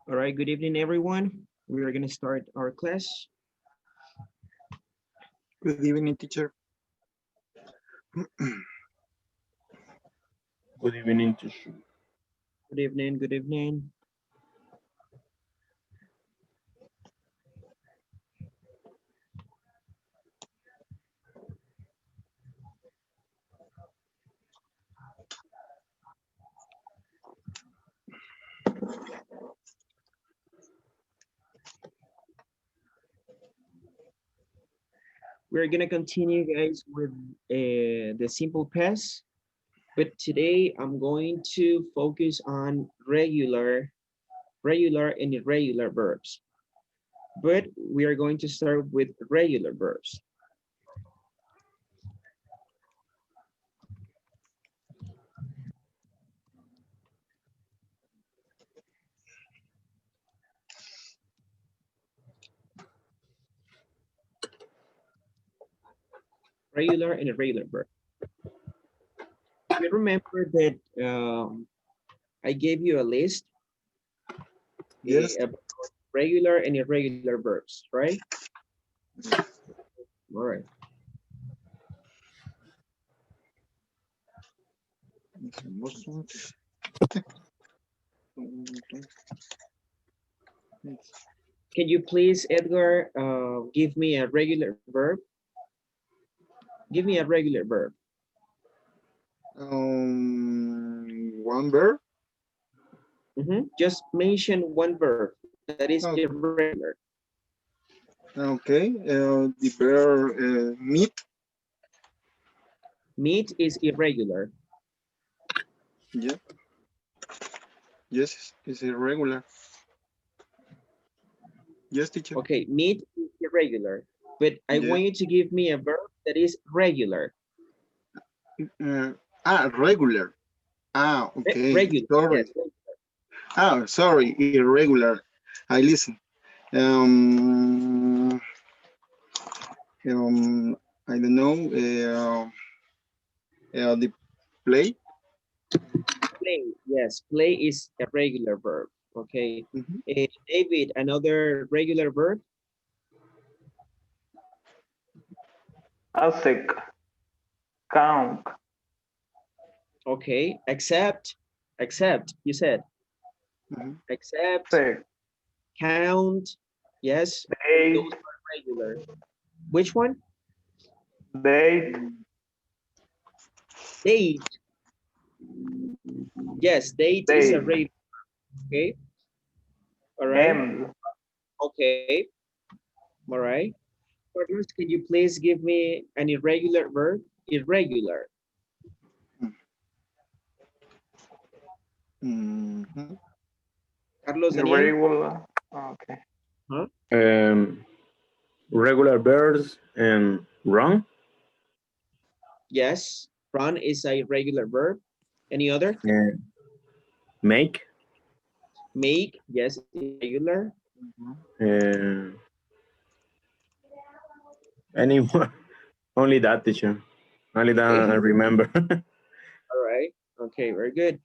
All right, good evening, everyone. We are going to start our class. Good evening, teacher. Good evening, teacher. Good evening, good evening. We're going to continue, guys, with the simple past. But today I'm going to focus on regular and irregular verbs. But we are going to start with regular verbs. Regular and irregular verb. You remember that I gave you a list Yes. about regular and irregular verbs, right? All right. Can you please, Edgar, give me a regular verb? Give me a regular verb. One verb. Just mention one verb that is Oh, irregular. okay. The verb meet. Meet is irregular. Yeah. Yes, it's irregular. Yes, teacher. Okay, meet is irregular. But I Yes. want you to give me a verb that is regular. Regular. Okay. Regular, Sorry. yes. Sorry. Irregular. I listen. Um, I don't know. The play. Play, yes. Play is a regular verb. Okay. Mhm. David, another regular verb. Ask, count, Okay. Accept, you said. Mhm. Accept, sick, count. Yes, those date, are regular. Which one? date, Date. Yes, date is a date, regular. Okay. All right. end, Okay. All right. Carlos, can you please give me an irregular verb? Irregular. Mhm. Carlos Daniel? irregular. Okay. Huh? Um, Regular verbs and run Yes. Run is a irregular verb. Any other? and make Make, yes, irregular. and anyone. Only that, teacher. Only that Okay. I remember. All right. Okay, very good.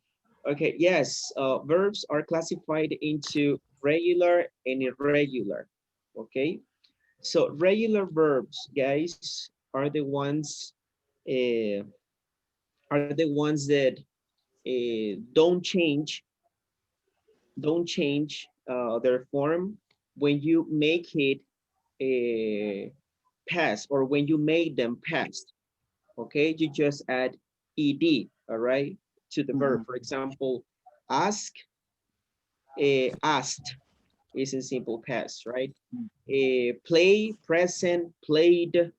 Okay, yes, verbs are classified into regular and irregular. Okay, so regular verbs, guys, uh, are the ones that don't change their form when you make it past or when you make them past. Okay, you just add ed, all right, to the verb. Mhm. For example, ask, asked is in simple past, right? Play, present, played,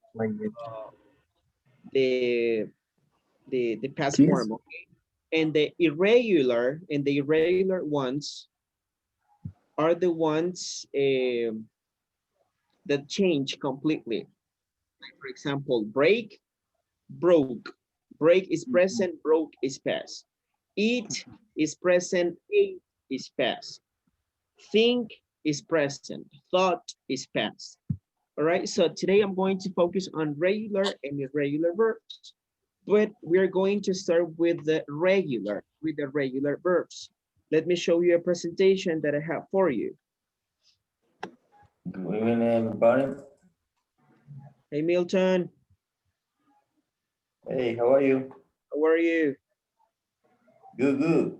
the the past Kiss. form, okay? And the irregular ones are the ones that change completely. Like for example, break, broke. Break is Mhm. present, broke is past. Eat is present, ate is past. Think is present, thought is past. All right, so today I'm going to focus on regular and irregular verbs, but we're going to start with the regular verbs. Let me show you a presentation that I have for you. Good evening, everybody. Hey, Milton, Hey, how are you? how are you? Good, good.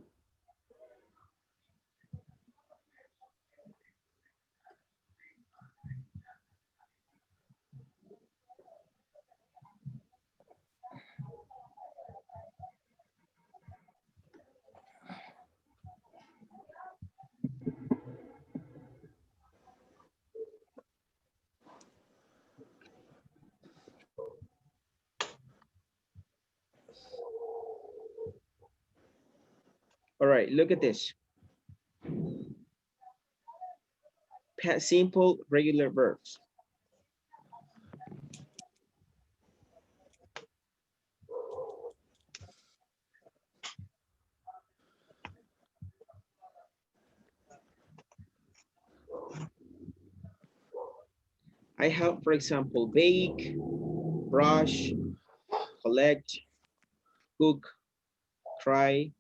All right, look at this. Past simple regular verbs. I have, for example, bake, brush, collect, cook, cry,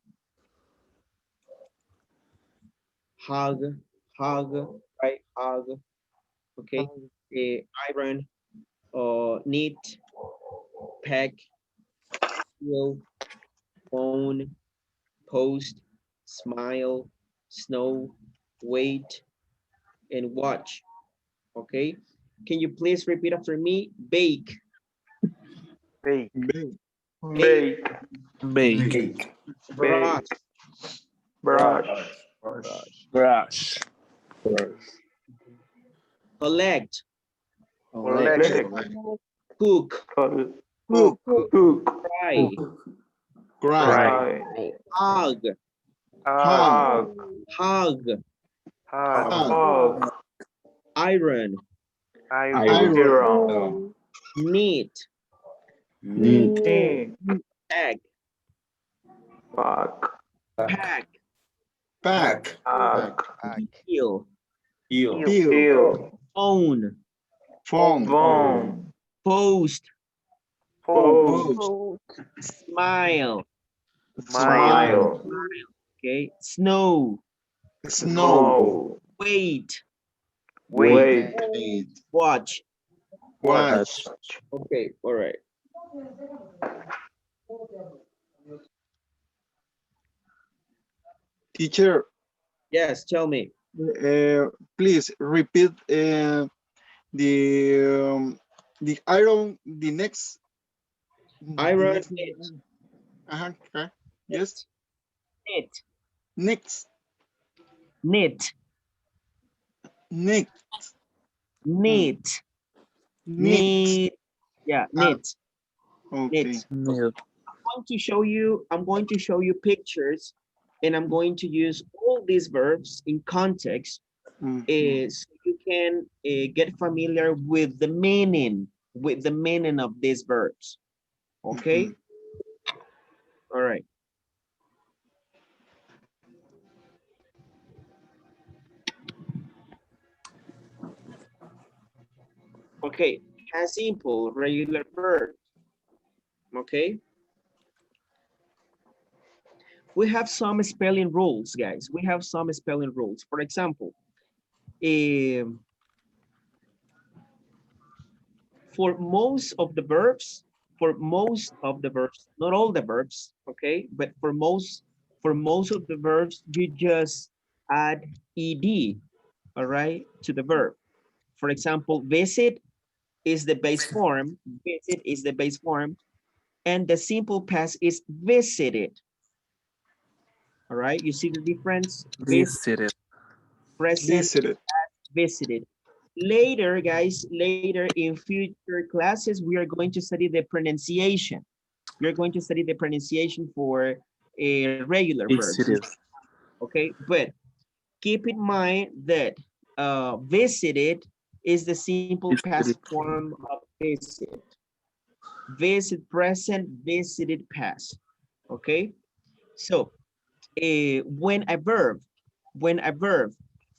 hug, right? Hug, okay? Iron, knit, pack, steal, phone, post, smile, snow, wait, and watch, okay? Can you please repeat after me? Bake, Bake. Bake. bake, Bake. Cake. brush, Brush. Brush. collect, Collect. cook, Cook. Cook. cry, Cry. Cry. hug, Hug. hug, Hug. iron, Iron. knit, Knit. pack, Pack. pack, Pack. Pack. peel, Heel. Peel. own, Phone. Bone. post, Post. Post. smile, Smile. okay, snow, Snow. wait, Wait. watch. Watch. Okay, all right. Teacher, Yes, tell me. please repeat the iron, the next. Iron, next- knit, okay. Yes. knit, Next. knit, Next. knit, Next. knit. Yeah, knit, Okay. knit. I'm going to show you pictures, and I'm going to use all these verbs in context, so you can get familiar with the meaning, of these verbs. Okay. All right. Okay, past simple, regular verb. Okay. We have some spelling rules, guys. We have some spelling rules. For example, for most of the verbs, not all the verbs, okay, but for most of the verbs, you just add ed, all right, to the verb. For example, visit is the base form, and the simple past is visited. All right, you see the difference? Visited. Present, Visited. visited. Later, guys, later in future classes, we are going to study the pronunciation. We're going to study the pronunciation for a regular verbs. Visited. Okay, but keep in mind that visited is the simple past form of visit. Visit present, visited past. Okay, so when a verb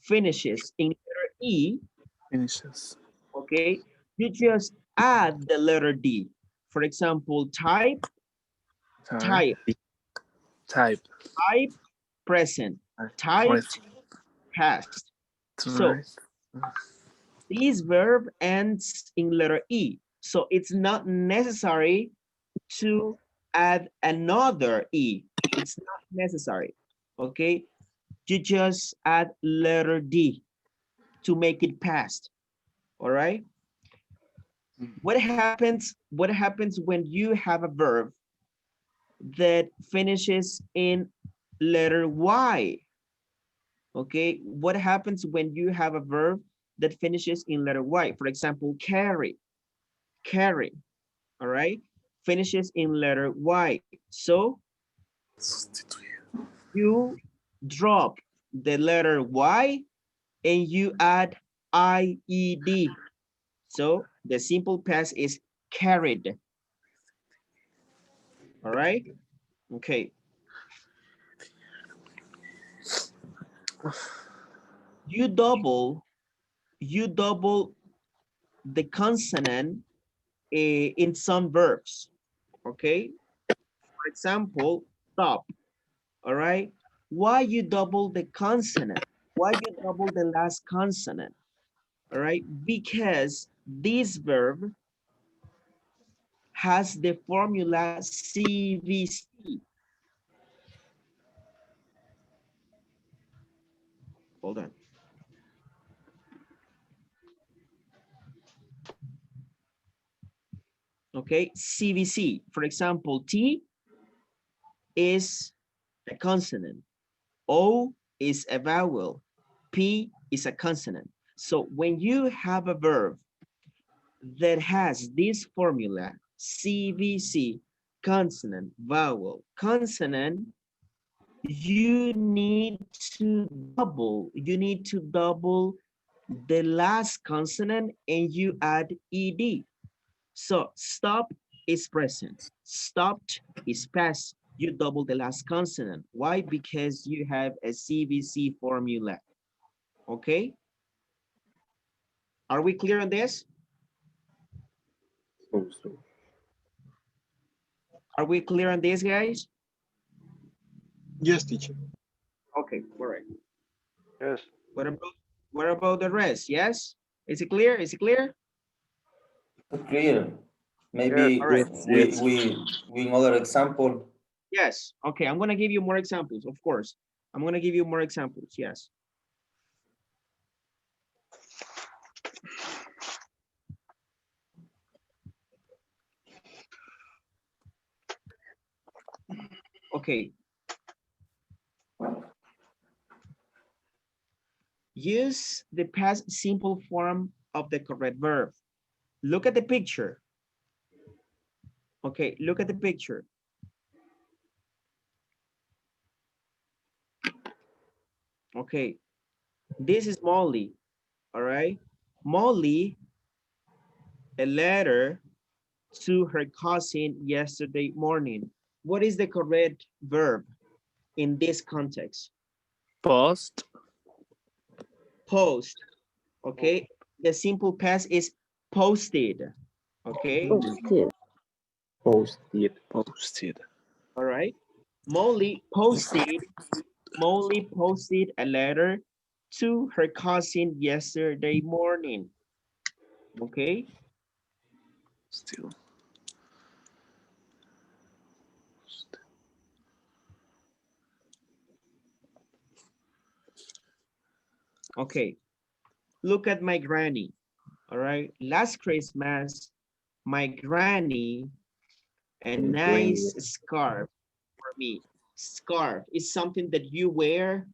finishes in letter E, Finishes. okay, you just add the letter D. For example, type, Type. present. type, past. So this verb ends in letter E. So it's not necessary to add another E. It's not necessary, okay? You just add letter D to make it past, all right? What happens when you have a verb that finishes in letter Y? Okay, what happens when you have a verb that finishes in letter Y? For example, carry, all right? Finishes in letter Y. So you drop the letter Y and you add IED. So the simple past is carried. All right, okay. You double the consonant in some verbs, okay? For example, stop, all right? Why you double the consonant? Why you double the last consonant? All right, because this verb has the formula CVC. Hold on. Okay, CVC. For example, T is a consonant. O is a vowel. P is a consonant. So when you have a verb that has this formula, CVC, consonant, vowel, consonant, you need to double the last consonant and you add ED. So stop is present, stopped is past, you double the last consonant. Why? Because you have a CVC formula, okay? Are we clear on this? Are we clear on this, guys? Yes, teacher. Okay, all right. Yes. What about the rest? Yes? Is it clear? Is it clear? Clear. Maybe All right. we another example. Yes. Okay, I'm gonna give you more examples, of course. I'm gonna give you more examples, yes. Okay. Use the past simple form of the correct verb. Look at the picture. Okay, look at the picture. Okay, this is Molly, all right? Molly, a letter to her cousin yesterday morning. What is the correct verb in this context? Post. Post, okay? The simple past is posted, okay? Posted. Posted. All right. Molly posted a letter to her cousin yesterday morning. Okay. Still. Okay. Look at my granny. All right. Last Christmas, my granny a nice scarf for me. Scarf is something that you wear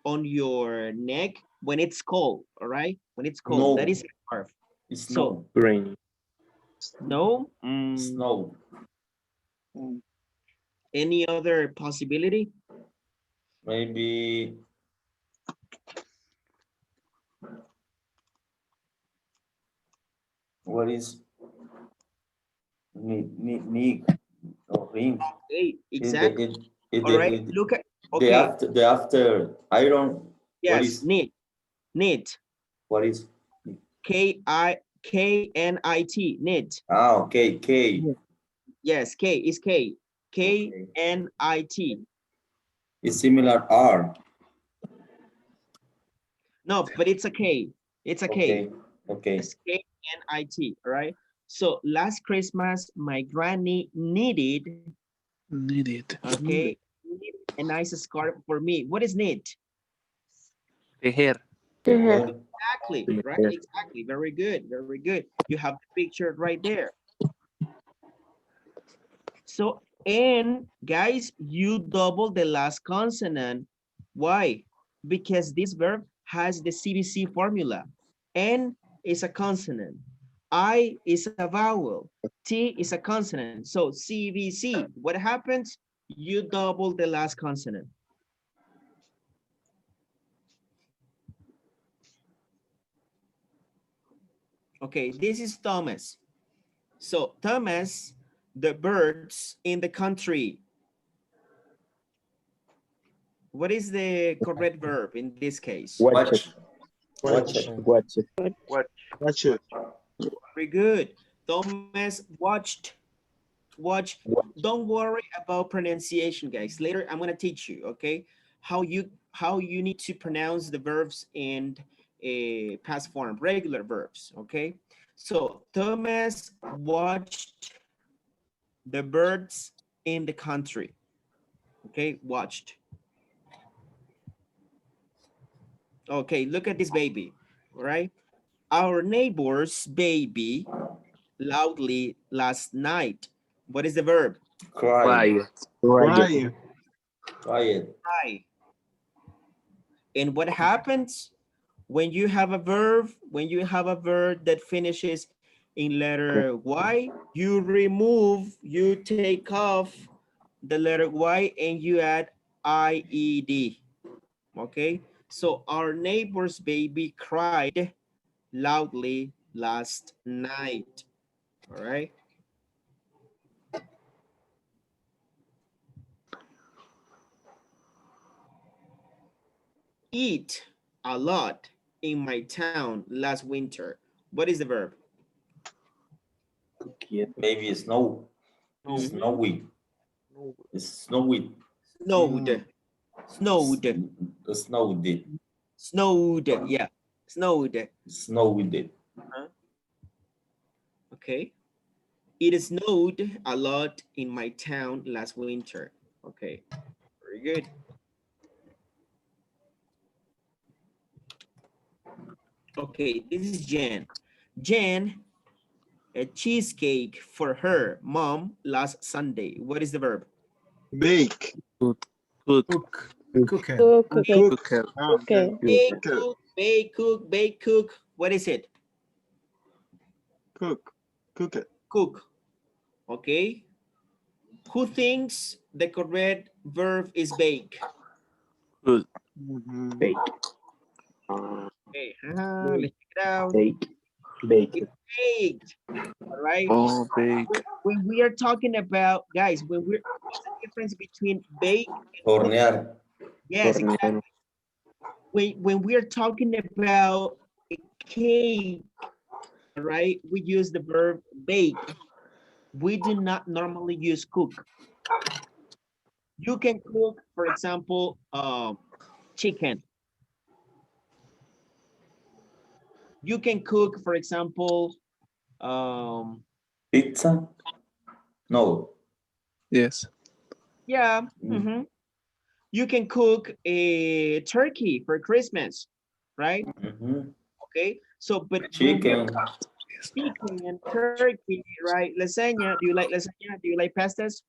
on your neck when it's cold. All right. When it's cold, No. that is a scarf. It's So Rainy. no. snow. Any other possibility? Maybe what is Nick or ring? Hey, exactly. All The, right. Look at the okay. after iron. What Yes, is knit. what is K-N-I-T, knit. okay, K. Yes, K is K. Okay. K-N-I-T. It's similar R. No, but it's a K. It's a K. Okay. Okay. It's K-N-I-T, all right? So last Christmas, my granny needed, Needed. okay, needed a nice scarf for me. What is knit? Tejer. Tejer. Exactly, right? Exactly. Very good. Very good. You have the picture right there. So, and guys, you double the last consonant. Why? Because this verb has the CBC formula. N is a consonant. I is a vowel. T is a consonant. So CBC, what happens? You double the last consonant. Okay, this is Thomas. So Thomas, the birds in the country. What is the correct verb in this case? Watch it. Watch it. Watch it. Watch it. Very good. Thomas watched. Watch. Don't worry about pronunciation, guys. Later, I'm gonna teach you, okay, how you need to pronounce the verbs in a past form, regular verbs, okay? So Thomas watched the birds in the country. Okay, watched. Okay, look at this baby, all right? Our neighbor's baby loudly last night. What is the verb? Cry. Quiet. Cry. Quiet. Cry. And what happens when you have a verb, that finishes in letter Y, you remove, you take off the letter Y and you add IED. Okay, so our neighbor's baby cried loudly last night. All right. Eat a lot in my town last winter. What is the verb? Maybe snow. Mhm. Snowy. It's snowy. Snowed. Snowed. Snowed. Snowed. Yeah. Snowed. Snowed. Okay. It snowed a lot in my town last winter. Okay. Very good. Okay, this is Jen. Jen, a cheesecake for her mom last Sunday. What is the verb? Bake. Cook. Cook. Cook it. Cook. Cook. Cooker. Okay. Bake, Cook. cook, bake, cook, bake, cook. What is it? Cook. Cook it. Cook. Okay. Who thinks the correct verb is bake? Good. Bake. Okay, let's check it out. Bake. Bake. It's baked. All right. Oh, bake. When we are talking about, guys, what's the difference between bake and cook? Hornear. Yes, exactly. When we are talking about a cake, all right, we use the verb bake. We do not normally use cook. You can cook, for example, chicken. You can cook, for example, Pizza. No. Yes. yeah. You can cook a turkey for Christmas, right? Okay. So, but when we're Chicken. speaking in turkey, right? Lasagna. Do you like lasagna? Do you like pastas?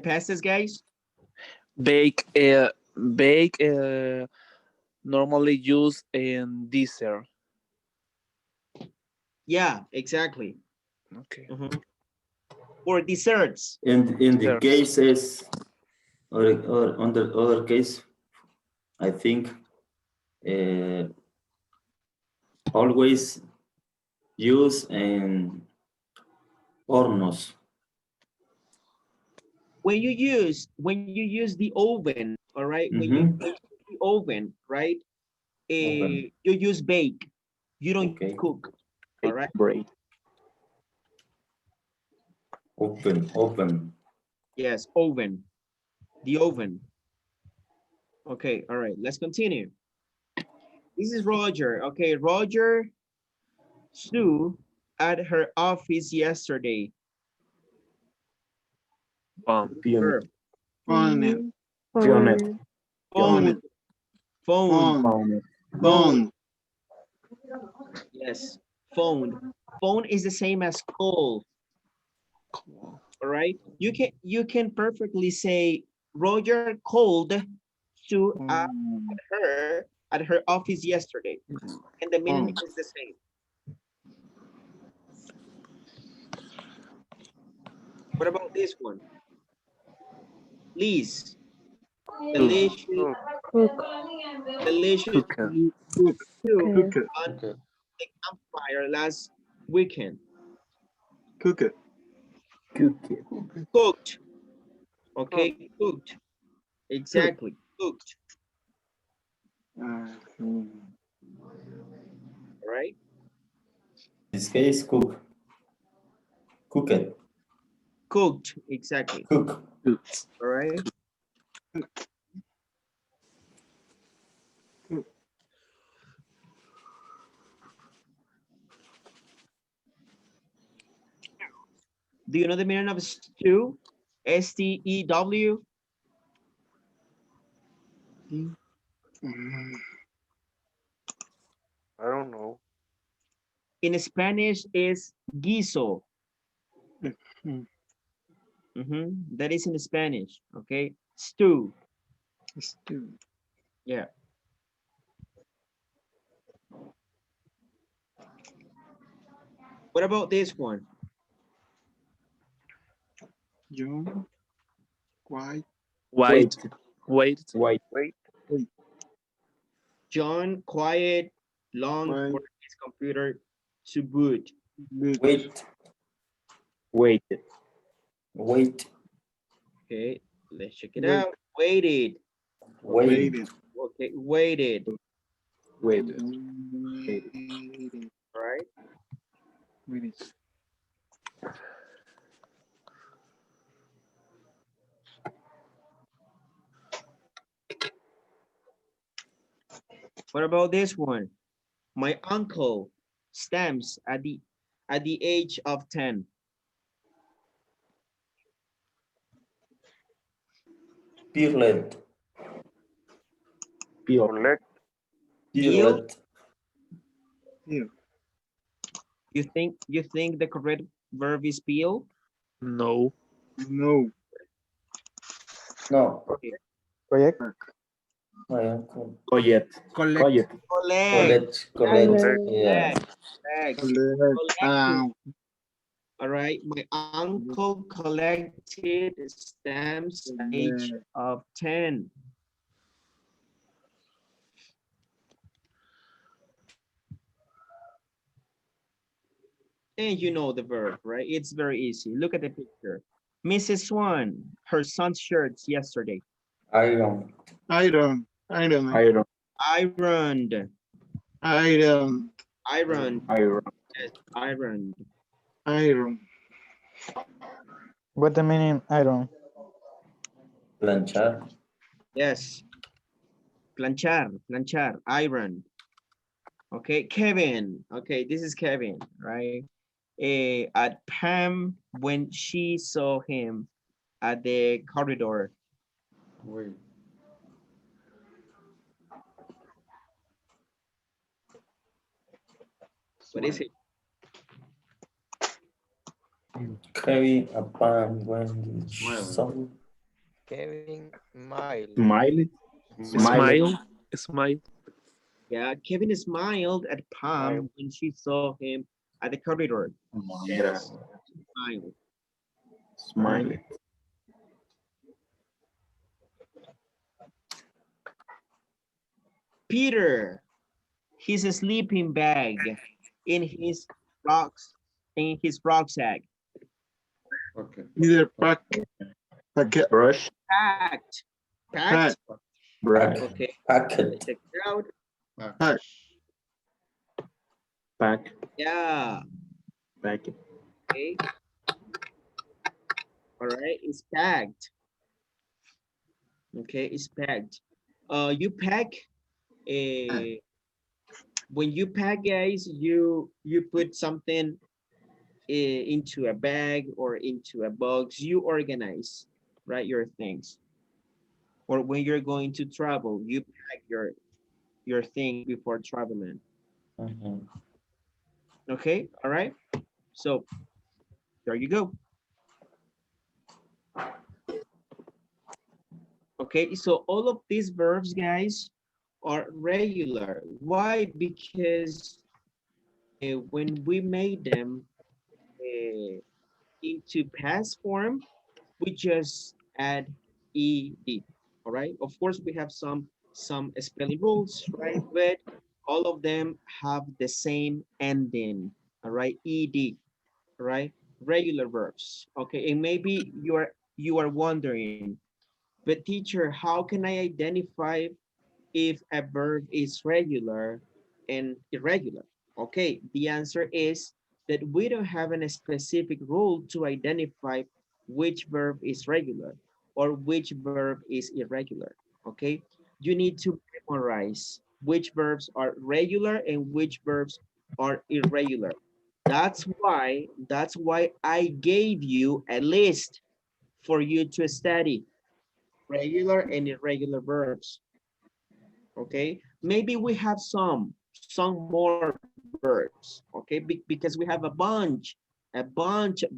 Pastas, guys? Bake. Bake. Normally used in dessert. Yeah, exactly. Okay. Or desserts. In the Desserts. cases, or on the other case, I think always use in hornos. When you use the oven, all right? When you use the oven, right? Oven. You use bake. You don't Okay. cook. All right. Break. Open. Yes, oven. The oven. Okay, all right, let's continue. This is Roger. Okay, Roger Sue at her office yesterday. Verb. Phone. Phone. Phone. Phone. Phone. Phone. Phone. Yes, phone. Phone is the same as call. All right. You can perfectly say Roger called to her at her office yesterday, and the meaning is the same. What about this one? Liz, delicious, delicious Cooker. Cook. soup Cook it. on the campfire last weekend. Cook it. Cooked. Okay, cooked. Exactly, cooked. All right. This case, cook. Cook it. Cooked. Exactly. Cook. All right. Do you know the meaning of stew? S-T-E-W. I don't know. In Spanish is guiso. That is in Spanish. Okay. Stew. Yeah. What about this one? John. White. Wait. White. Wait. John, quiet, long White. for his computer to boot. Wait. Wait. Wait. Okay, let's check it Wait. out. Waited. Wait. Okay, waited. Wait. All right. What about this one? My uncle stamps at the age of 10. Peerlet. Peel. Collect. Peerlet. You think the correct verb is peel? No. No. No. Okay. Correct. My uncle. Coyet. Collect. Collect. Collect. Yeah. Collect. Collect. All right. My uncle collected stamps at the age of 10. And you know the verb, right? It's very easy. Look at the picture. Mrs. Swan, her son's shirts yesterday. Iron. Iron. Iron. Iron. Ironed. Iron. Ironed. Iron. Yes, ironed. Iron. What the meaning? I don't. Planchar. Yes. Planchar, planchar, iron. Okay, Kevin. Okay, this is Kevin, right? At Pam when she saw him at the corridor. Wait. What is it? Kevin upon when some Kevin Mile. Smile. Smile. Smile. Yeah, Kevin smiled at Pam when she saw him at the corridor. Era. Smiled. Smile. Peter, his sleeping bag in his rucksack. Okay. Either pack. Packet. Brush. Packed. Pack. Bracket. Okay. Packet. Check it out. Pack. Pack. Yeah. Pack. Okay. All right. It's packed. Okay. It's packed. You pack a, when you pack, guys, you put something into a bag or into a box. You organize, right, your things. Or when you're going to travel, you pack your things before traveling. Mhm. Okay, all right. So there you go. Okay, so all of these verbs, guys, are regular. Why? Because when we made them into past form, we just add ed. All right. Of course, we have some spelling rules, right? But all of them have the same ending. All right, ed. All right, regular verbs. Okay, and maybe you are wondering, but teacher, how can I identify if a verb is regular and irregular? Okay, the answer is that we don't have a specific rule to identify which verb is regular or which verb is irregular. Okay, you need to memorize which verbs are regular and which verbs are irregular. That's why I gave you a list for you to study regular and irregular verbs. Okay, maybe we have some more verbs. Okay, because we have a bunch of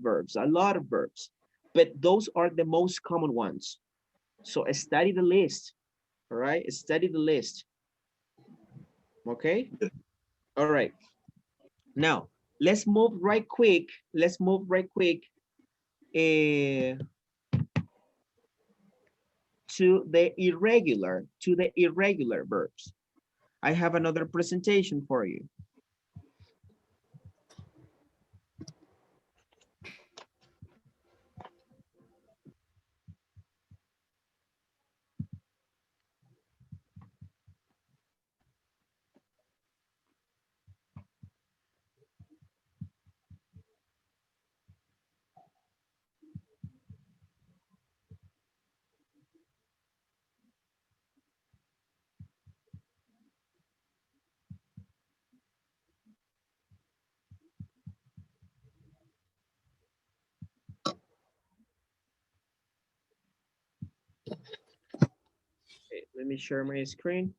verbs, a lot of verbs, but those are the most common ones. So study the list. All right, study the list. Okay, all right. Now let's move right quick uh, to the irregular verbs. I have another presentation for you. Okay, let me share my screen.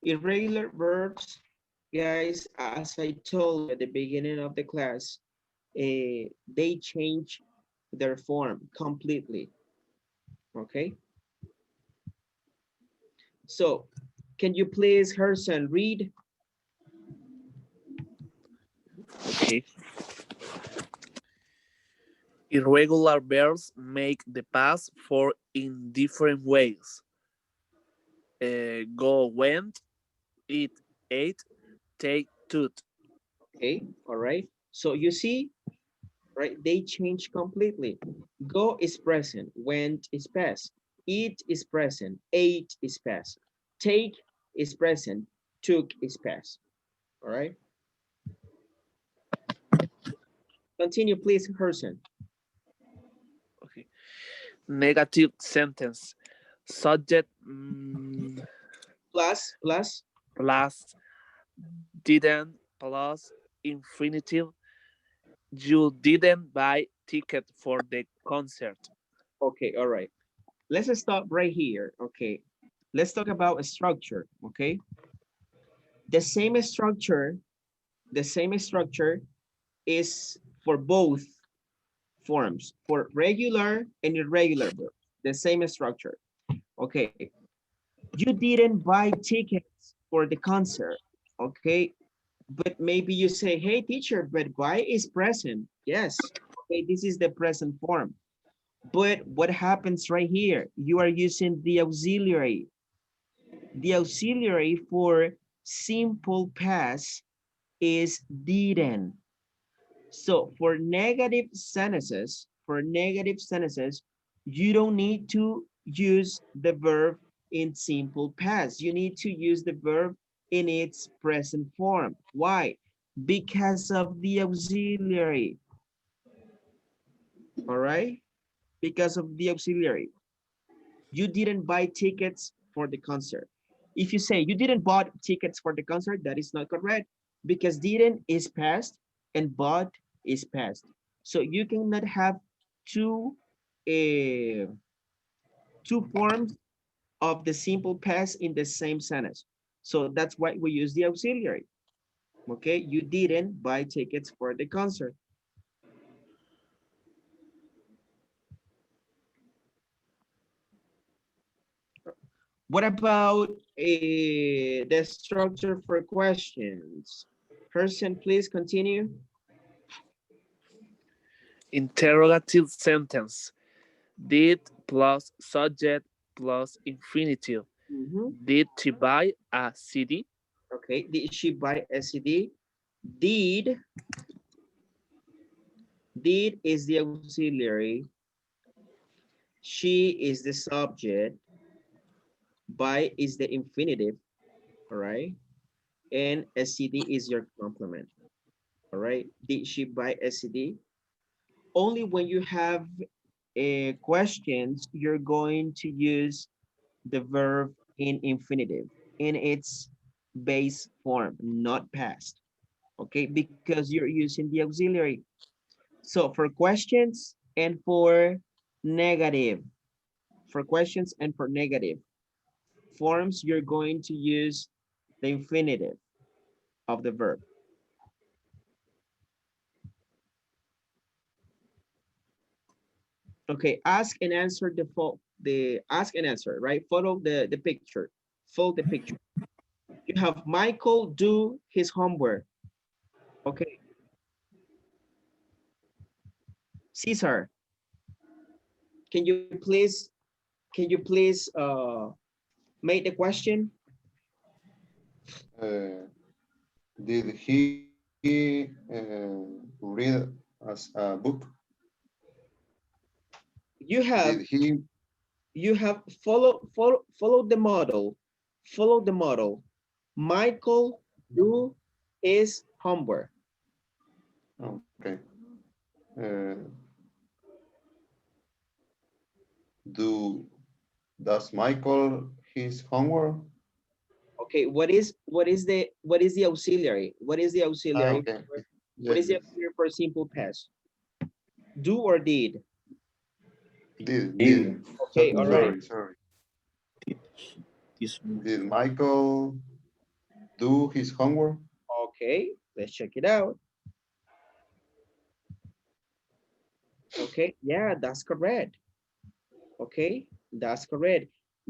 Irregular verbs, guys, as I told you at the beginning of the class, they change their form completely. Okay, so can you please, Herson, read? Okay. Irregular verbs make the past form in different ways. Go, went, eat, ate, take, took. Okay, all right. So you see, right, they change completely. Go is present, went is past, eat is present, ate is past, take is present, took is past. All right. Continue, please, Herson. Okay. Negative sentence. Subject Plus. plus didn't plus infinitive. You didn't buy ticket for the concert. Okay, all right. Let's stop right here. Okay, let's talk about structure. Okay, the same structure, the same structure is for both forms, for regular and irregular verbs. The same structure. Okay, you didn't buy tickets for the concert. Okay, but maybe you say, hey teacher, but buy is present. Yes, okay, this is the present form. But what happens right here? You are using the auxiliary. The auxiliary for simple past is didn't. So for negative sentences, you don't need to use the verb in simple past. You need to use the verb in its present form. Why? Because of the auxiliary. All right? Because of the auxiliary. You didn't buy tickets for the concert. If you say you didn't bought tickets for the concert, that is not correct because didn't is past and bought is past. So you cannot have two, uh, two forms of the simple past in the same sentence. So that's why we use the auxiliary. Okay, you didn't buy tickets for the concert. What about the structure for questions? Person, please continue. Interrogative sentence. Did plus subject plus infinitive. Did she buy a CD? Okay, did she buy a CD? Did is the auxiliary. She is the subject. Buy is the infinitive, all right? And a CD is your complement, all right? Did she buy a CD? Only when you have questions, you're going to use the verb in infinitive in its base form, not past, okay? Because you're using the auxiliary. So for questions and for negative, forms, you're going to use the infinitive of the verb. Okay, ask and answer the ask and answer, right? Follow the picture, follow the picture. You have Michael do his homework. Okay, Caesar, can you please make the question? Did he read as a book? You have Did he? follow the model. Follow the model. Michael do his homework. Okay. Does Michael his homework? Okay, what is the auxiliary? What is the auxiliary? Okay. What is the Yes. auxiliary for simple past? Do or did? Did. Okay, all right. Sorry. This Did Michael do his homework? Okay, let's check it out. Okay, yeah, that's correct. Okay, that's correct.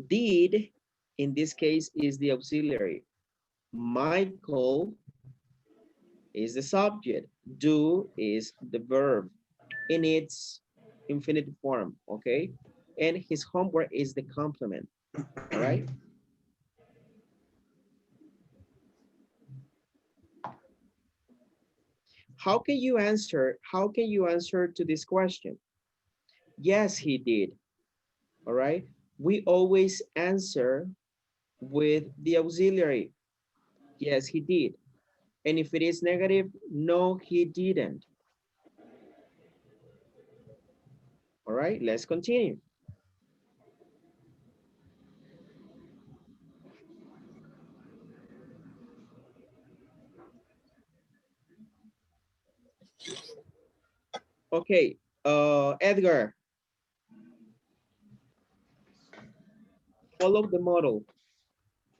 Did, in this case, is the auxiliary. Michael is the subject. Do is the verb in its infinitive form, okay? And his homework is the complement, all right? How can you answer to this question? Yes, he did, all right? We always answer with the auxiliary. Yes, he did. And if it is negative, no, he didn't. All right, let's continue. Okay, Edgar, follow the model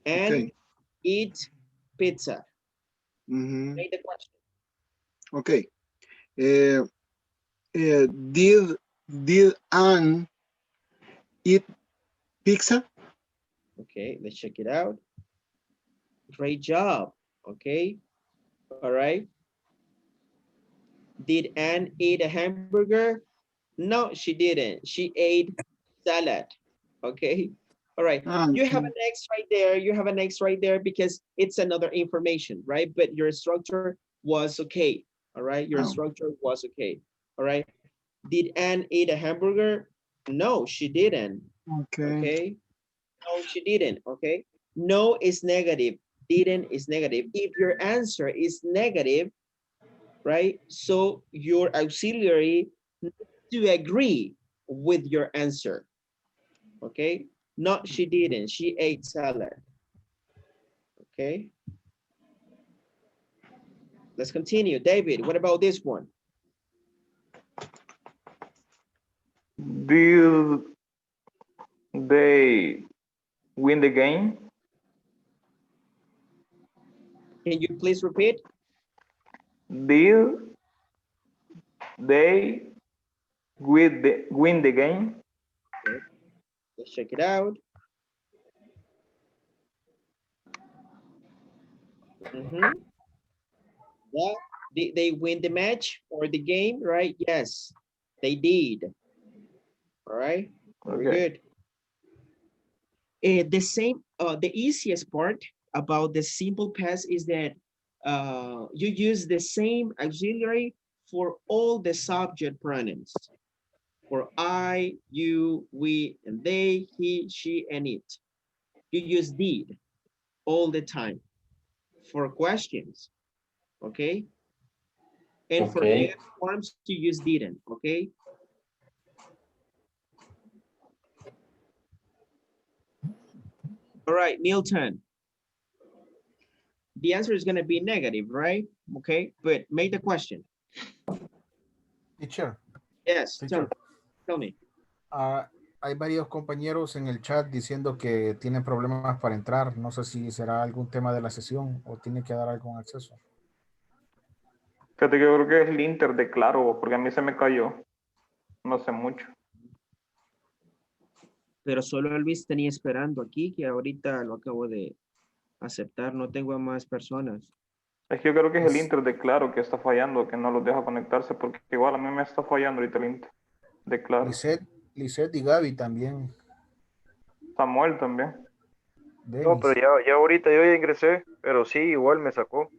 and Okay. eat pizza. Mhm. Make the question. Okay. Uh, did Anne eat pizza? Okay, let's check it out. Great job. Okay, all right. Did Anne eat a hamburger? No, she didn't. She ate salad. Okay, all right. You have Okay. an X right there. You have an X right there because it's another information, right? But your structure was okay. All right, your Oh, structure was okay. All right. Did Anne eat a hamburger? No, she didn't. Okay. Okay. No, she didn't. Okay. No is negative. Didn't is negative. If your answer is negative, right? So your auxiliary needs to agree with your answer. Okay. Not she didn't. She ate salad. Okay. Let's continue. David, what about this one? Did they win the game? Can you please repeat? Did they win the game? Okay. Let's check it out. Yeah. Did they win the match or the game, right? Yes, they did. All right, very Okay. good. The easiest part about the simple past is that you use the same auxiliary for all the subject pronouns. For I, you, we, and they, he, she, and it. You use did all the time for questions, okay? And for Okay. negative forms, you use didn't, okay? All right, Milton. The answer is going to be negative, right? Okay, but make the question. Teacher, Yes, teacher, tell me. hay varios compañeros en el chat diciendo que tienen problemas para entrar. No sé si será algún tema de la sesión o tiene que dar algún acceso. Fíjate que yo creo que es el Inter de Claro, porque a mí se me cayó. No sé mucho. Pero solo Luis tenía esperando aquí, que ahorita lo acabo de aceptar. No tengo a más personas. Es que yo creo que es el Inter de Claro que está fallando, que no los deja conectarse, porque igual a mí me está fallando ahorita el Inter de Claro. Lisette y Gaby también. Samuel también. No, pero Denis. ya ahorita yo ya ingresé, pero sí, igual me sacó.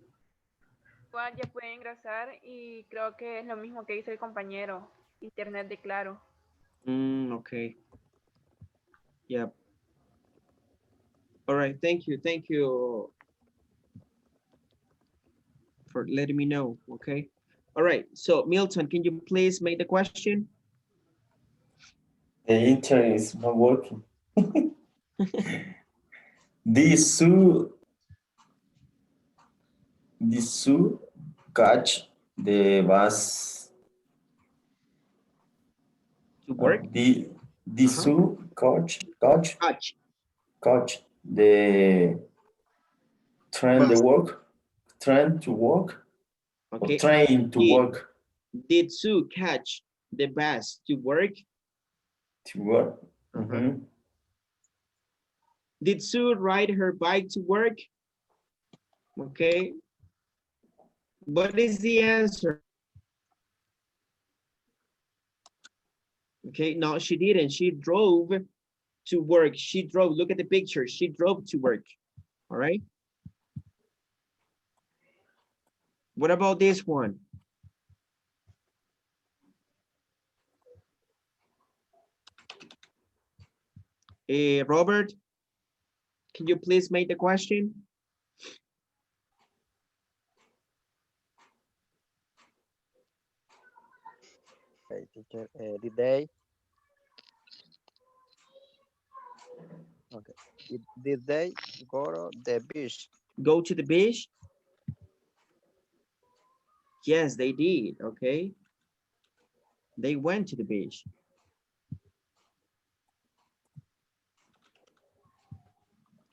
Igual ya pueden ingresar y creo que es lo mismo que dice el compañero, internet de Claro. Okay. Yeah. All right, thank you for letting me know, okay? All right, so Milton, can you please make the question? The internet is not working. These two catch the bus. To work? The two catch the train Bus. to work. Okay. Or train to work. Did Sue catch the bus to work? To work. Did Sue ride her bike to work? Okay. What is the answer? Okay, no, she didn't. She drove to work. She drove. Look at the picture. She drove to work. All right. What about this one? Robert, can you please make the question? Okay, teacher, did they? Okay. Did they go to the beach? Go to the beach? Yes, they did. Okay. They went to the beach.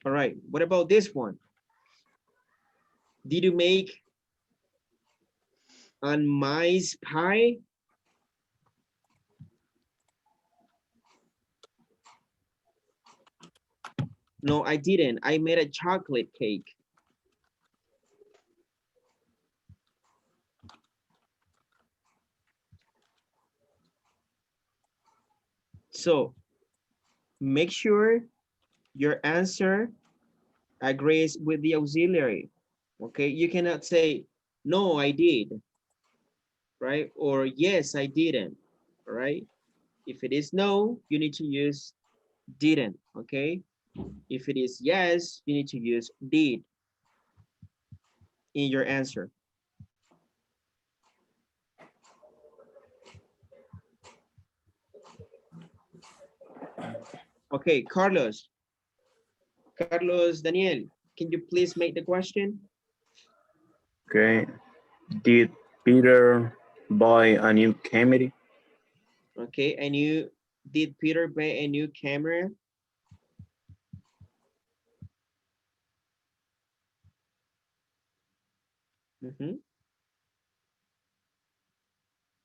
All right. What about this one? Did you make a mice pie? No, I didn't. I made a chocolate cake. So make sure your answer agrees with the auxiliary. Okay, you cannot say, no, I did, right? Or yes, I didn't, right? If it is no, you need to use didn't, okay? If it is yes, you need to use did in your answer. Okay, Carlos. Carlos Daniel, can you please make the question? Okay. Did Peter buy a new camera? Okay, and did Peter buy a new camera? Mhm.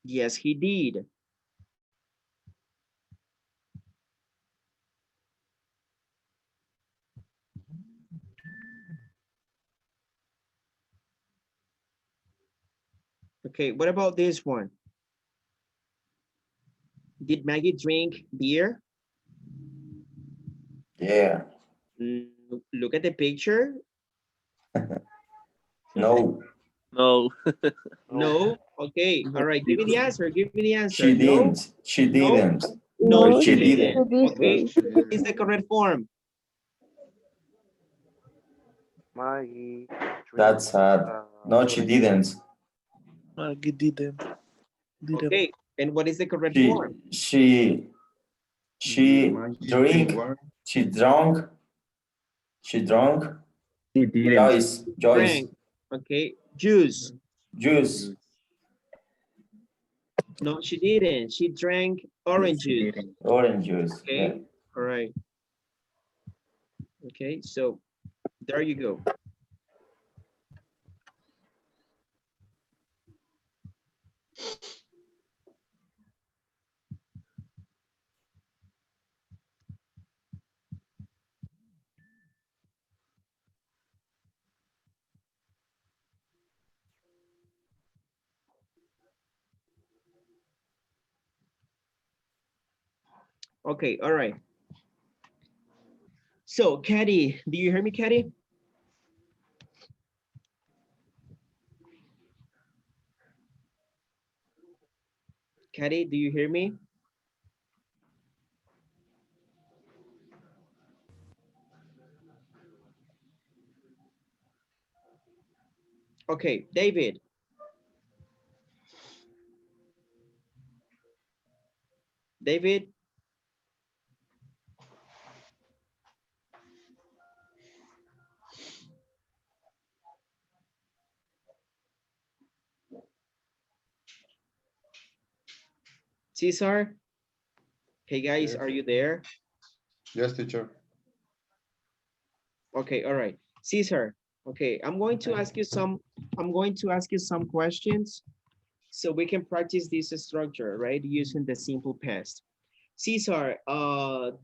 Yes, he did. Okay, what about this one? Did Maggie drink beer? Yeah. Look at the picture. No, No. No. Okay. All right. Give me the answer. Give me the answer. she No. didn't. She No. didn't. No, No, she she didn't. didn't. Okay. She What is didn't. the correct form? Maggie drink That's sad. No, she drink. didn't. Maggie didn't. Okay. And what is the correct She form? she Maggie drink. water. She drunk. She drunk. He didn't. Joyce. Drank. Okay. Juice. Juice. No, she didn't. She drank orange He juice. didn't. Orange juice. Okay. Yeah. All right. Okay. So there you go. Okay. All right. So, Caddy, do you hear me, Caddy? Caddy, do you hear me? Okay, David. David. Cesar. Hey guys, Yes. are you there? Yes, teacher. Okay, all right. Cesar. Okay, I'm going to ask you some questions so we can practice this structure, right? Using the simple past. Cesar,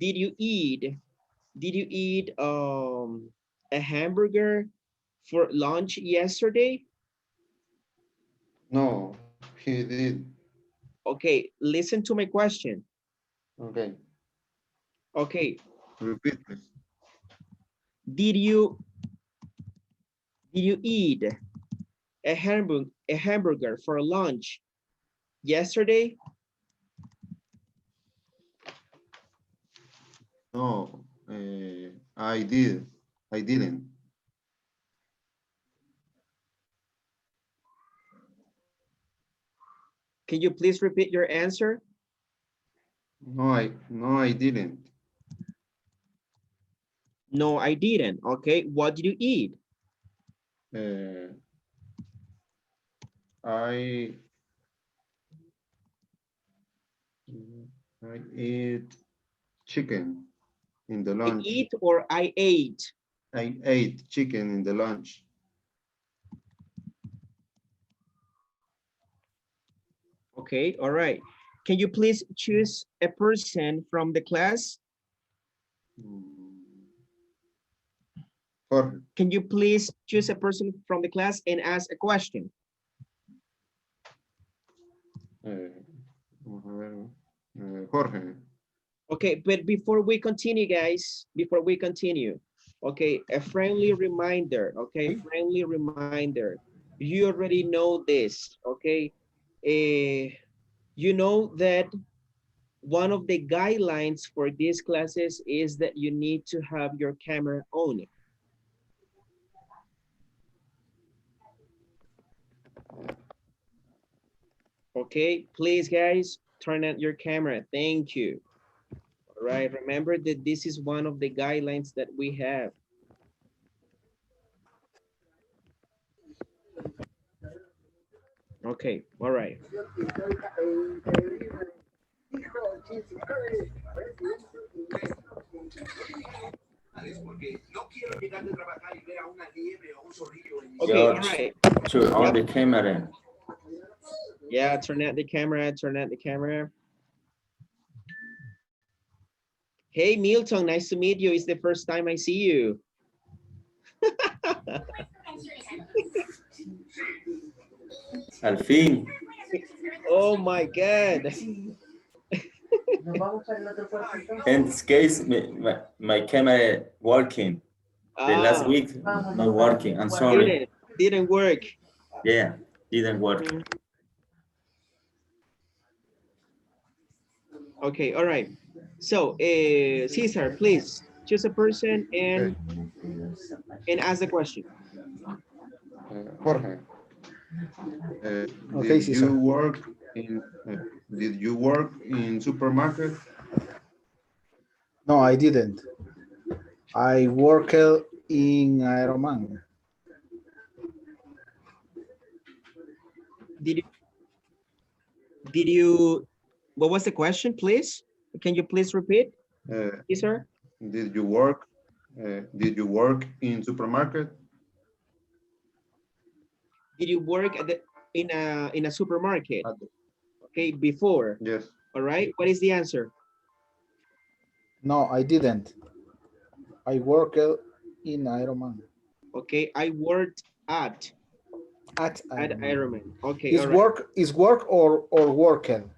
did you eat a hamburger for lunch yesterday? No, he did. Okay, listen to my question. Okay. Okay, Repeat, please. did you eat a hamburger for lunch yesterday? No, I did. I didn't. Can you please repeat your answer? No, I didn't. No, I didn't. Okay, what did you eat? Uh, I I eat chicken in the I lunch. eat or I ate? I ate chicken in the lunch. Okay, all right. Can you please choose a person from the class? Jorge. Can you please choose a person from the class and ask a question? Vamos a ver. Jorge. Okay, but before we continue, guys, okay, a friendly reminder, okay, friendly reminder. You already know this, okay? You know that one of the guidelines for these classes is that you need to have your camera on. Okay, please guys, turn on your camera. Thank you. All right, remember that this is one of the guidelines that we have. Okay, all right. Okay, all George, right. turn on Yep. the camera. Yeah, turn out the camera, turn out the camera. Hey, Milton, nice to meet you. It's the first time I see you. Al fin. Oh my God. In this case, my camera working. The last week, not working. I'm sorry. Didn't work. Yeah, didn't work. Okay, all right. So, Cesar, please choose a person and ask the question. Jorge. Okay, Did Cesar. you work in supermarket? No, I didn't. I worked in Aeroman. Did you, what was the question, please? Can you please repeat, Cesar? Did you work in supermarket? Did you work at in a supermarket? Okay, before. Yes. All right, what is the answer? No, I didn't. I worked in Aeroman. Okay, I worked at Aeroman. Ironman. Okay, Is all right. work or working?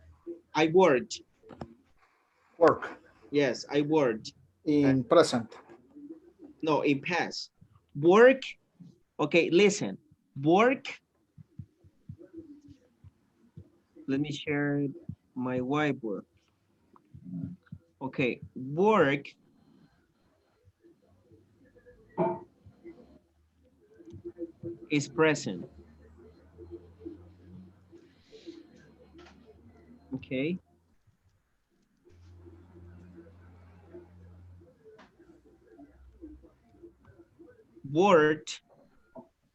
I worked. Work. Yes, I worked. In present. No, in past. Work. Okay, listen. Work. Let me share my whiteboard. Okay, work is present. Okay. Worked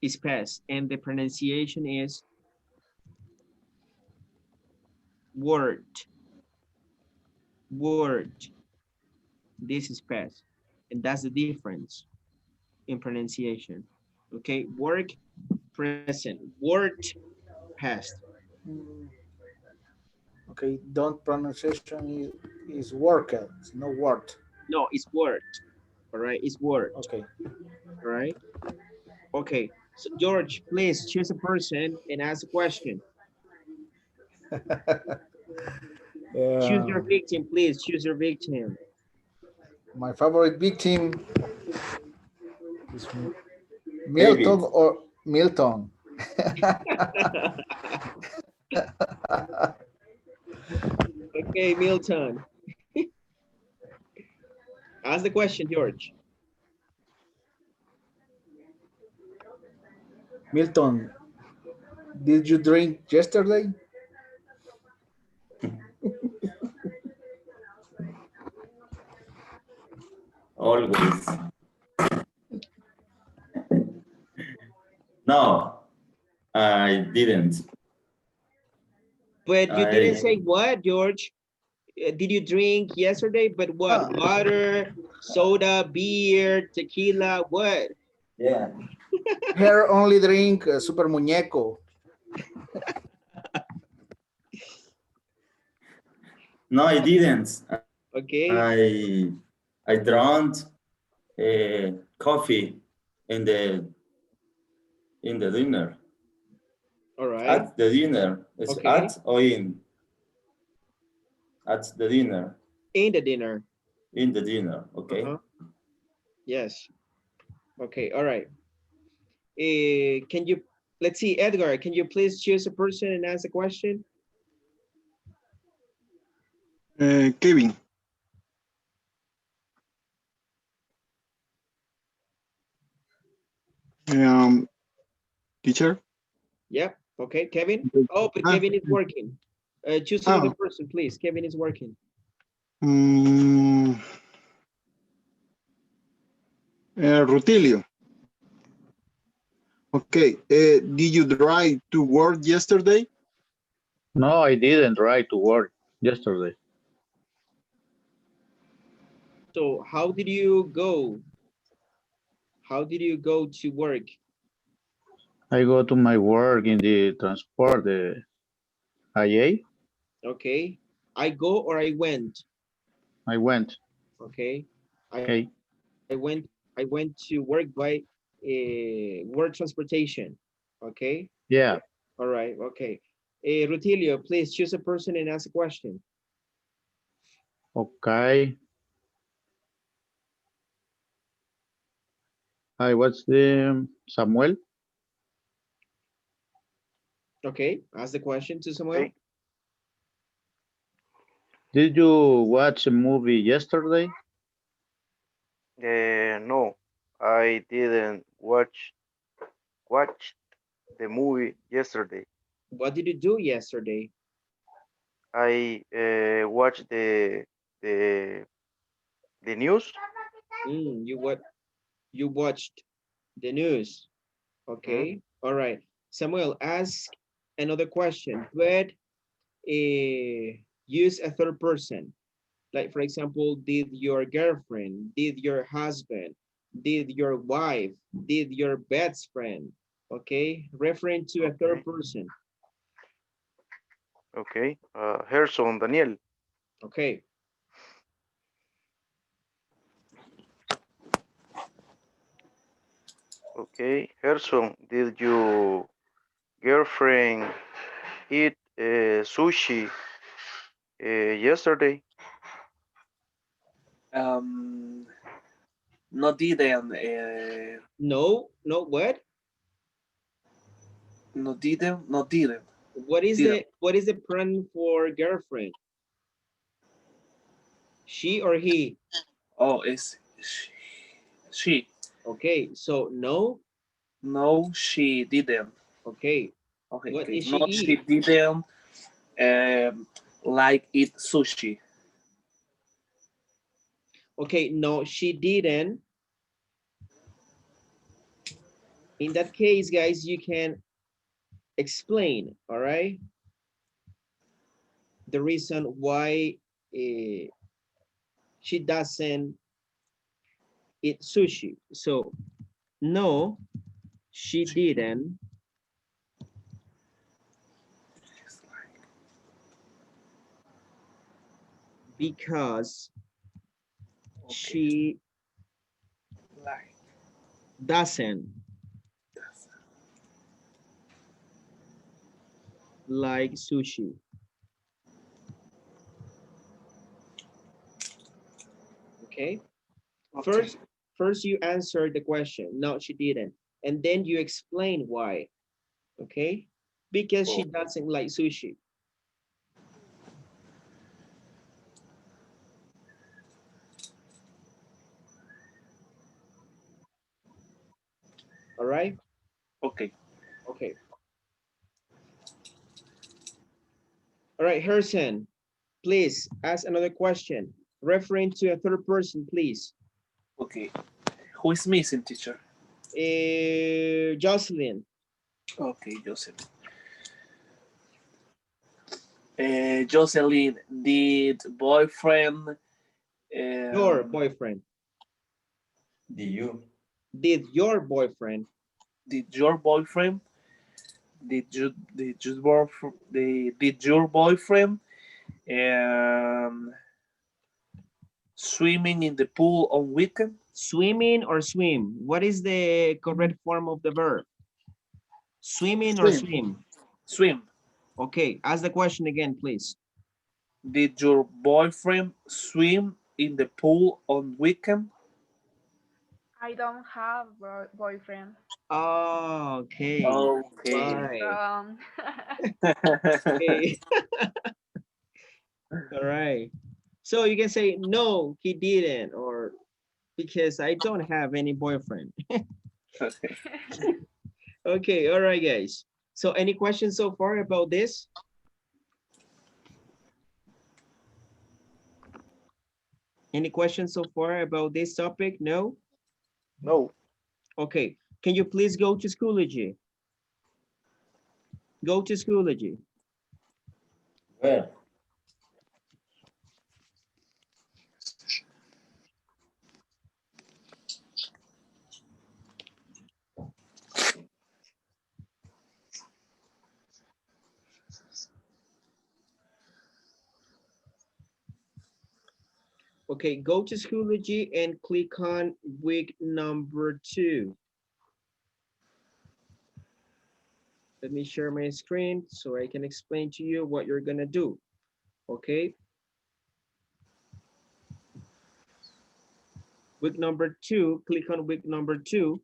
is past, and the pronunciation is worked. Worked. This is past, and that's the difference in pronunciation. Okay, work, present. Worked, past. Okay, don't pronunciation is worked, it's no word. No, it's worked. All right, it's worked. Okay. All right. Okay, so George, please choose a person and ask a question. Choose your victim, please. Choose your victim. My favorite victim is David. Milton or Milton. Okay, Milton. Ask the question, George. Milton, did you drink yesterday? Always. No, I didn't. But you didn't say what, George? Did you drink yesterday? But what? Water, soda, beer, tequila, what? Yeah. Her only drink Super Muñeco. No, I didn't. Okay. I drank coffee in the dinner. All right. At the dinner. It's Okay. at or in? At the dinner. In the dinner. In the dinner. Okay. Yes. Okay. All right. Can you, let's see, Edgar, can you please choose a person and ask a question? Kevin. Teacher. Yep. Okay, Kevin. Oh, but Ah, Kevin is working. Choose ah, another person, please. Kevin is working. mm, Rutilio. Okay. Did you drive to work yesterday? No, I didn't try to work yesterday. So how did you go? How did you go to work? I go to my work in the transport, the IA. Okay. I go or I went? I went. Okay. Okay. I went to work by work transportation. Okay. Yeah. All right. Okay. Rutilio, please choose a person and ask a question. Okay. Hi, what's the Samuel? Okay. Ask the question to Samuel. Okay. Did you watch a movie yesterday? No, I didn't watch the movie yesterday. What did you do yesterday? I watched the the news. You watched the news. Hmm? Okay. All right. Samuel, ask another question, but use a third person. Like, for example, did your girlfriend, did your husband, did your wife, did your best friend? Okay. Referring to a third Okay. person. Okay. Gerson Daniel. Okay. Okay. Gerson, did your girlfriend eat sushi yesterday? No didn't. No, no, what? No didn't. No didn't. What is Didn't. the pronoun for girlfriend? She or he? Oh, it's she. Okay, so no. No, she didn't. Okay. Okay, What okay. did she No, she eat? didn't. Like eat sushi. Okay, no, she didn't. In that case, guys, you can explain, all right? The reason why she doesn't eat sushi. So, no, she didn't because Okay. she Like doesn't like sushi. Okay. okay. First you answer the question. No, she didn't. And then you explain why. Okay. Because she doesn't like sushi. All right. Okay. Okay. All right, Herson, please ask another question. Referring to a third person, please. Okay. Who is missing, teacher? Jocelyn. Okay, Joseph. Jocelyn, did boyfriend? Your boyfriend. Do you? Did your boyfriend? Did your boyfriend? Did your boyfriend swimming in the pool on weekend? Swimming or swim? What is the correct form of the verb? Swimming or Swim. swim? Swim. Okay, ask the question again, please. Did your boyfriend swim in the pool on weekend? I don't have boyfriend. Oh, okay. Okay. Bye. Wrong. Okay. All right. So you can say, no, he didn't, or because I don't have any boyfriend. Okay, all right, guys. So any questions so far about this? Any questions so far about this topic? No? No. Okay, can you please go to Schoology? Go to Schoology. Where? Okay, go to Schoology and click on week number 2. Let me share my screen so I can explain to you what you're gonna do, okay? Week number 2, click on week number 2.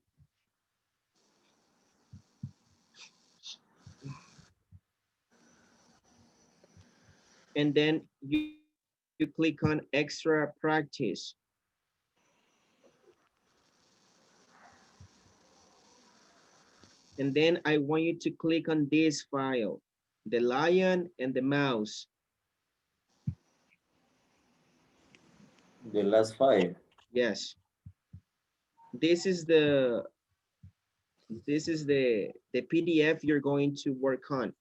And then you click on extra practice. And then I want you to click on this file, the lion and the mouse. The last 5. Yes. This is the PDF you're going to work on.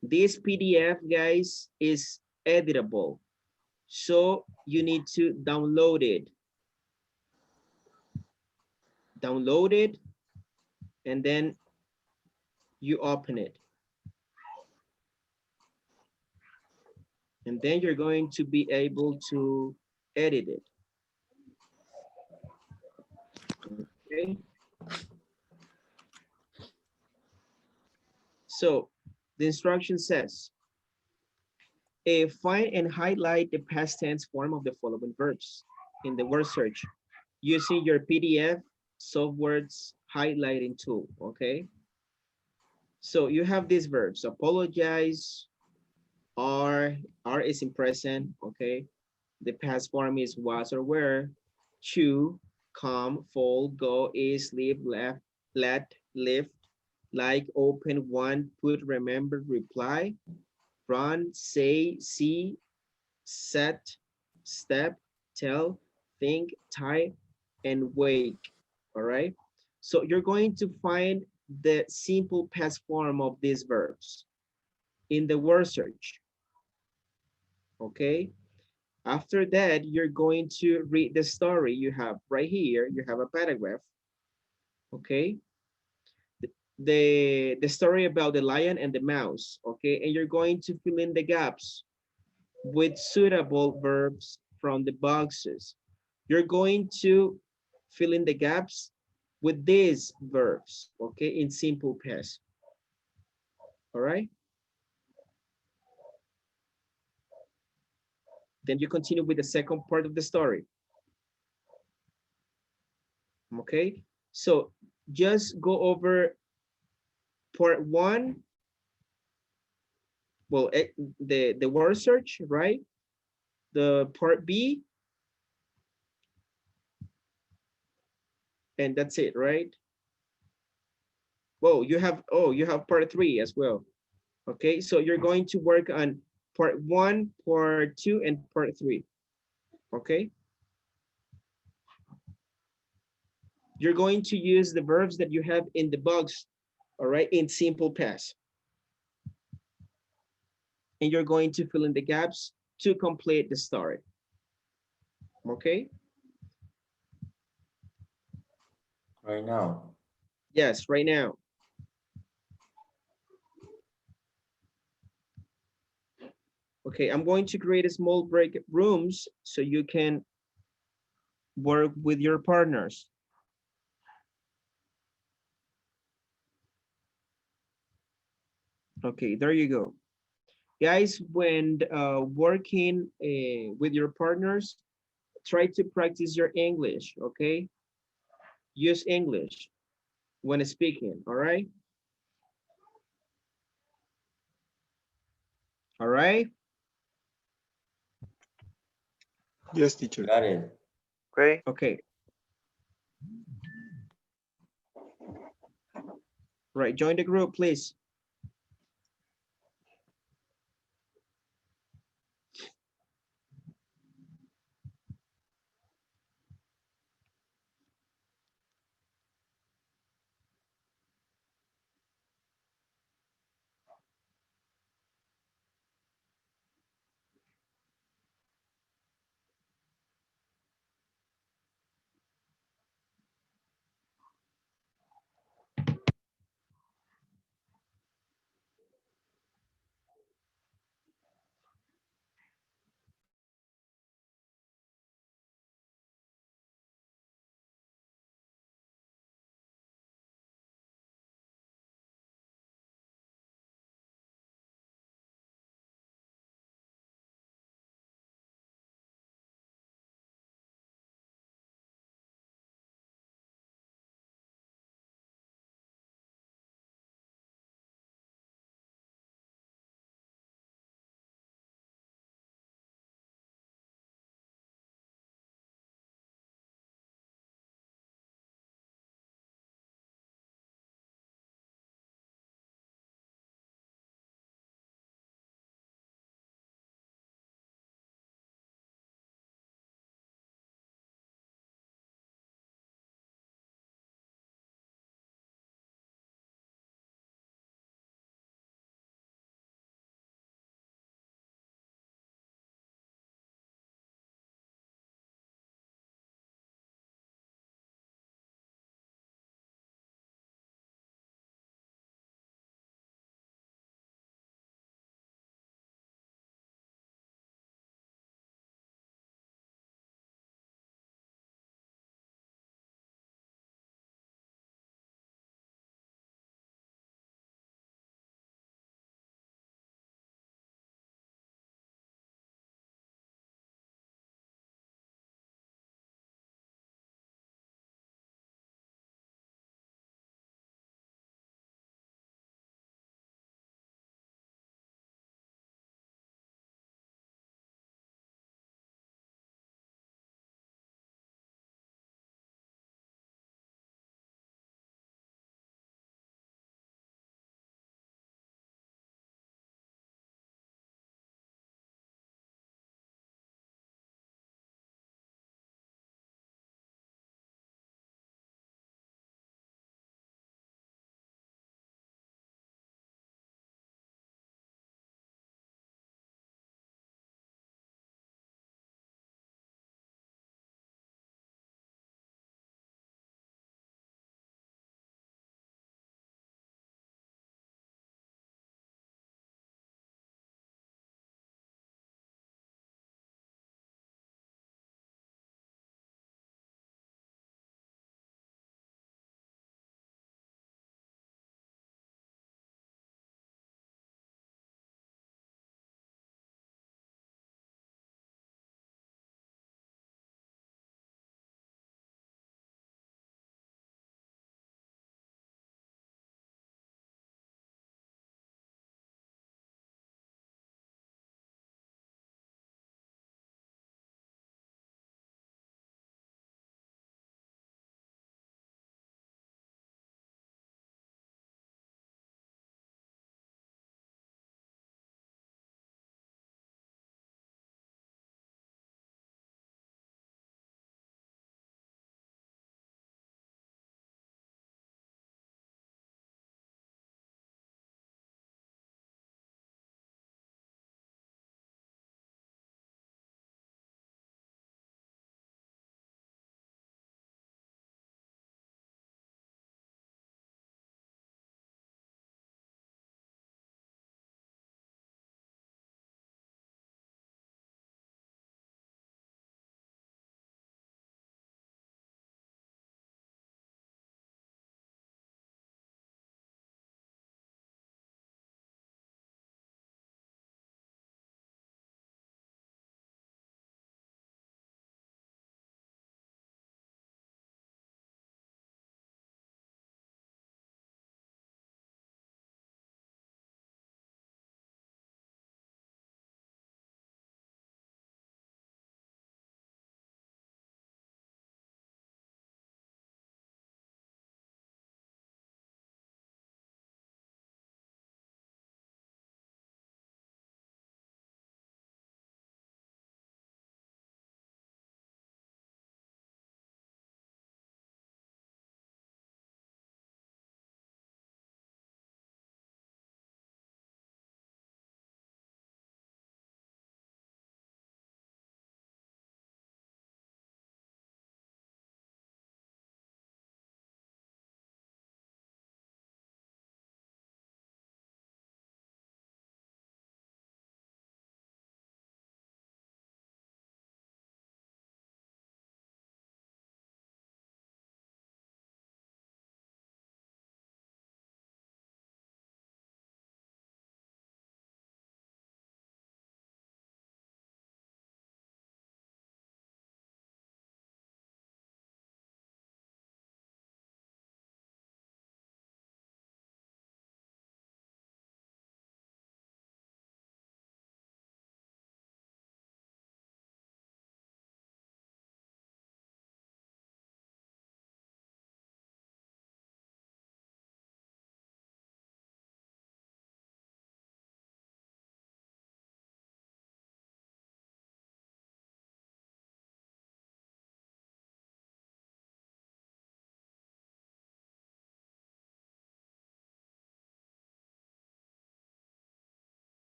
This PDF, guys, is editable. So you need to download it. Download it, and then you open it. And then you're going to be able to edit it. Okay. So the instruction says, find and highlight the past tense form of the following verbs in the word search using your PDF software's highlighting tool, okay? So you have these verbs: apologize, are is in present, okay? The past form is was or were. Chew, come, fall, go, is, leave, left, let, lift, like, open, want, put, remember, reply, run, say, see, set, step, tell, think, type, and wake. All right. So you're going to find the simple past form of these verbs in the word search. Okay. After that, you're going to read the story you have right here. You have a paragraph. Okay. The story about the lion and the mouse. Okay. And you're going to fill in the gaps with suitable verbs from the boxes. You're going to fill in the gaps with these verbs, okay, in simple past. All right. Then you continue with the second part of the story. Okay. So just go over part 1. Well, the word search, right? The part B. And that's it, right? Well, you have part 3 as well. Okay, so you're going to work on part 1, part 2, and part 3. Okay. You're going to use the verbs that you have in the box, all right, in simple past. And you're going to fill in the gaps to complete the story. Okay. Right now. Yes, right now. Okay, I'm going to create a small break rooms so you can work with your partners. Okay, there you go. Guys, when working with your partners, try to practice your English, okay? Use English when speaking, all right? All right. Yes, teacher. Got it. Okay. Okay. Right, join the group, please.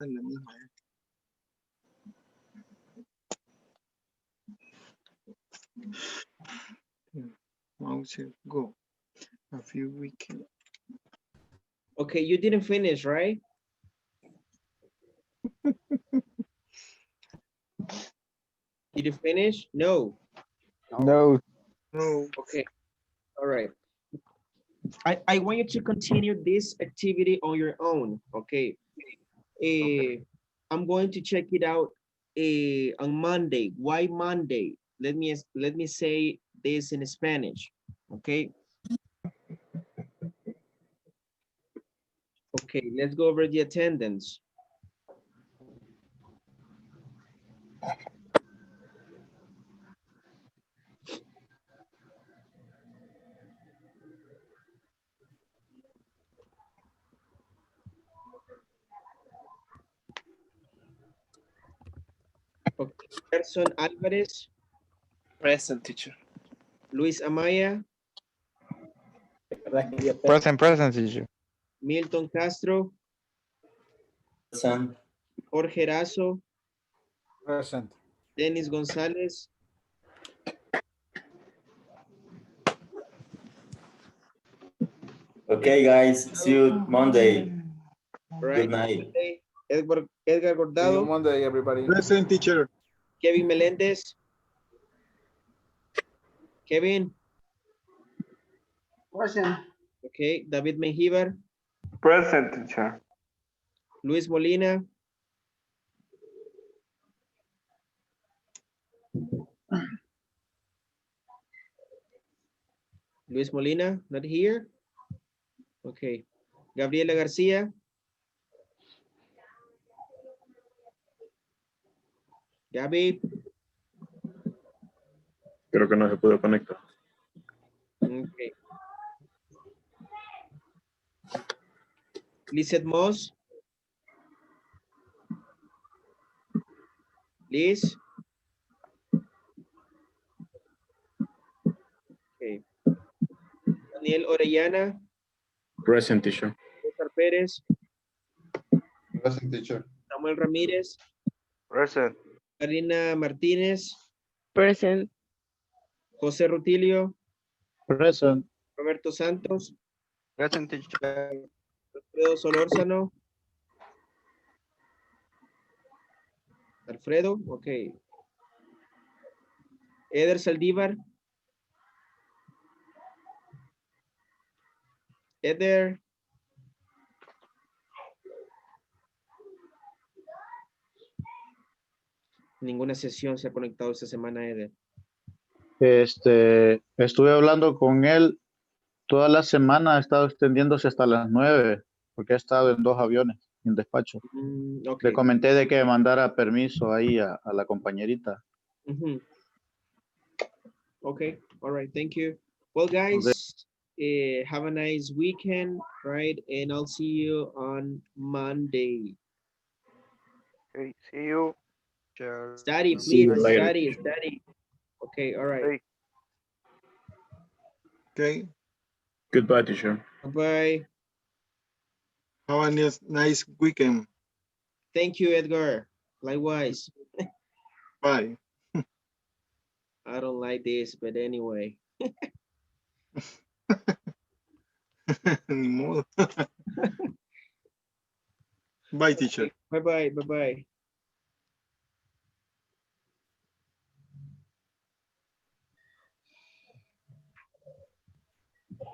Es la misma, Mouse, go. A few weekends. Okay, you didn't finish, right? Did you finish? No. No. No. Okay, all right. I want you to continue this activity on your own, okay? I'm going to check it out on Monday. Why Monday? Let me say this in Spanish, okay? Okay, let's go over the attendance. Okay, Gerson Álvarez, Present, teacher. Luis Amaya, Present, teacher. Milton Castro, Present. Jorge Razo, Present. Denis González, Okay, guys. See you Monday. right? Good night. Edgar See you Gordado, Monday, everybody. Present, teacher. Kevin Melendez, Kevin, Present. okay, David Mengíbar, Present, teacher. Luis Molina, Luis Molina, not here. Okay, Gabriela García, Gaby, Creo que no se pudo conectar. okay. Lizeth Moss, Liz, okay. Daniel Orellana, Present, teacher. César Pérez, Present, teacher. Samuel Ramírez, Present. Karina Martínez, Present. José Rutilio, Present. Roberto Santos, Present, teacher. Alfredo Solórzano, Alfredo, ok. Eder Saldívar, Eder, ninguna sesión se ha conectado esta semana, Eder. Estuve hablando con él toda la semana, ha estado extendiéndose hasta las 9, porque ha estado en 2 aviones en despacho. Ok. Le comenté de que mandara permiso ahí a la compañerita. Okay, all right, thank you. Well, guys, have a nice weekend, right? And I'll see you on Monday. Okay, see you. Study, See you please, later. study. Okay, all right. Hey. Okay. Goodbye, teacher. Bye-bye. Have a nice weekend. Thank you, Edgar. Likewise. Bye. I don't like this, but anyway. Ni modo. Bye, teacher. Bye-bye, bye-bye.